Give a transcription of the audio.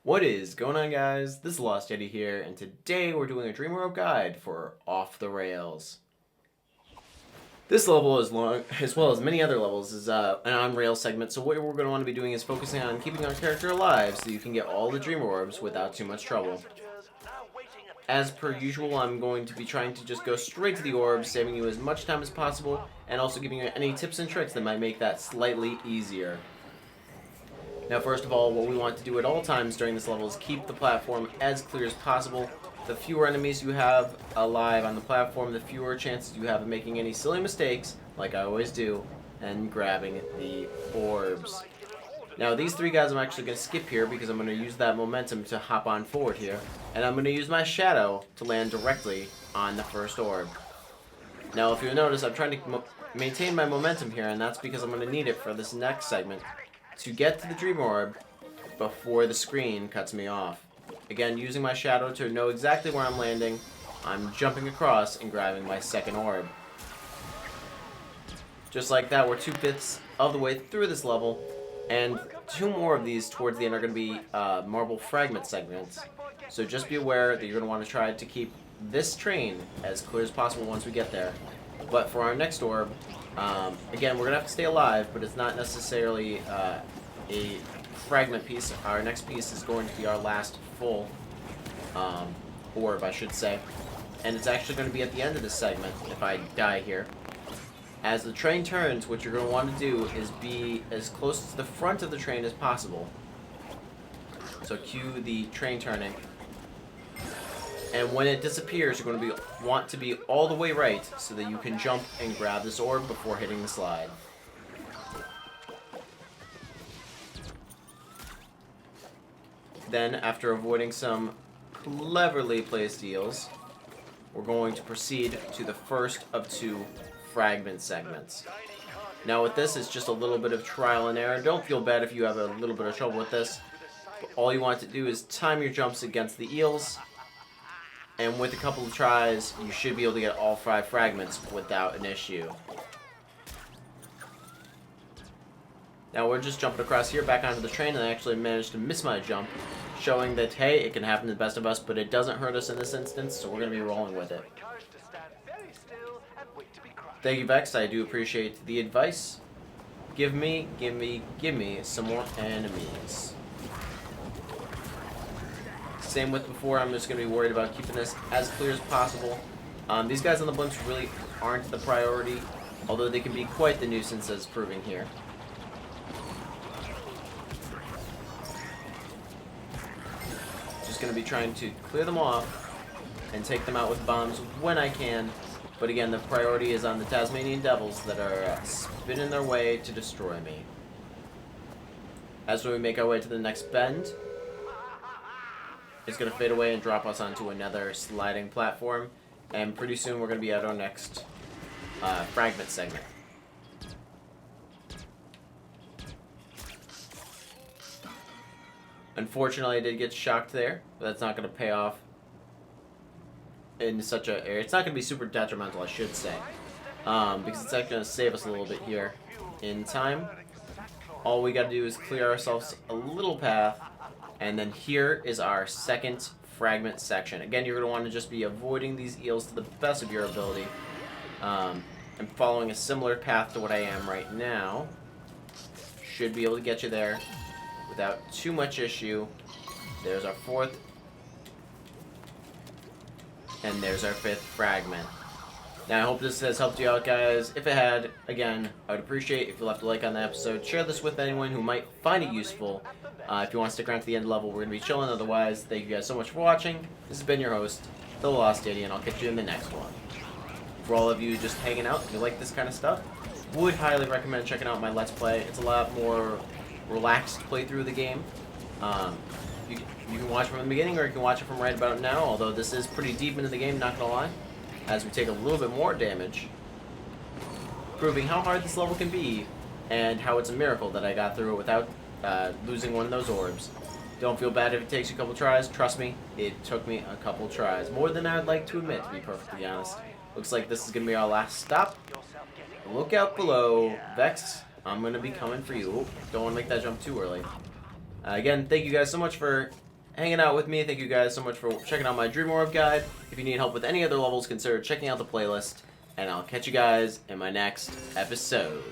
What is going on, guys? This is TheLostYeti here, and today we're doing a Dream World guide for Off the Rails. This level, as well as many other levels, is an on-rails segment, so what we're going to want to be doing is focusing on keeping our character alive so you can get all the Dream Orbs without too much trouble. As per usual, I'm going to be trying to just go straight to the orbs, saving you as much time as possible, and also giving you any tips and tricks that might make that slightly easier. Now, first of all, what we want to do at all times during this level is keep the platform as clear as possible. The fewer enemies you have alive on the platform, the fewer chances you have of making any silly mistakes, like I always do, and grabbing the orbs. Now, these three guys I'm actually going to skip here because I'm going to use that momentum to hop on forward here, and I'm going to use my shadow to land directly on the first orb. Now, if you'll notice, I'm trying to maintain my momentum here, and that's because I'm going to need it for this next segment to get to the Dream Orb before the screen cuts me off. Again, using my shadow to know exactly where I'm landing, I'm jumping across and grabbing my second orb. Just like that, we're 2/5 of the way through this level, and two more of these towards the end are going to be marble fragment segments. So just be aware that you're going to want to try to keep this train as clear as possible once we get there. But for our next orb, again, we're going to have to stay alive, but it's not necessarily a fragment piece. Our next piece is going to be our last full orb, I should say. And it's actually going to be at the end of this segment, if I die here. As the train turns, what you're going to want to do is be as close to the front of the train as possible. So cue the train turning. And when it disappears, you're going to want to be all the way right so that you can jump and grab this orb before hitting the slide. Then, after avoiding some cleverly placed eels, we're going to proceed to the first of two fragment segments. Now with this, it's just a little bit of trial and error. Don't feel bad if you have a little bit of trouble with this. But all you want to do is time your jumps against the eels, and with a couple of tries, you should be able to get all 5 fragments without an issue. Now we're just jumping across here back onto the train, and I actually managed to miss my jump, showing that, hey, it can happen to the best of us, but it doesn't hurt us in this instance, so we're going to be rolling with it. Thank you, Vex. I do appreciate the advice. Give me some more enemies. Same with before, I'm just going to be worried about keeping this as clear as possible. These guys on the blimps really aren't the priority, although they can be quite the nuisance as proving here. Just going to be trying to clear them off and take them out with bombs when I can. But again, the priority is on the Tasmanian Devils that are spinning their way to destroy me. As we make our way to the next bend, it's going to fade away and drop us onto another sliding platform. And pretty soon we're going to be at our next fragment segment. Unfortunately, I did get shocked there, but that's not going to pay off in such a area. It's not going to be super detrimental, I should say, because it's actually going to save us a little bit here in time. All we got to do is clear ourselves a little path, and then here is our second fragment section. Again, you're going to want to just be avoiding these eels to the best of your ability, and following a similar path to what I am right now. Should be able to get you there without too much issue. There's our fourth. And there's our 5th fragment. Now, I hope this has helped you out, guys. If it had, again, I would appreciate if you left a like on the episode. Share this with anyone who might find it useful. If you want to stick around to the end of the level, we're going to be chilling. Otherwise, thank you guys so much for watching. This has been your host, TheLostYeti, and I'll catch you in the next one. For all of you just hanging out, if you like this kind of stuff, would highly recommend checking out my Let's Play. It's a lot more relaxed playthrough of the game. You can watch from the beginning, or you can watch it from right about now, although this is pretty deep into the game, not gonna lie, as we take a little bit more damage, proving how hard this level can be, and how it's a miracle that I got through it without losing one of those orbs. Don't feel bad if it takes you a couple tries. Trust me, it took me a couple tries. More than I'd like to admit, to be perfectly honest. Looks like this is gonna be our last stop. Look out below. Vex, I'm gonna be coming for you. Don't want to make that jump too early. Again, thank you guys so much for hanging out with me. Thank you guys so much for checking out my Dream Orb guide. If you need help with any other levels, consider checking out the playlist. And I'll catch you guys in my next episode.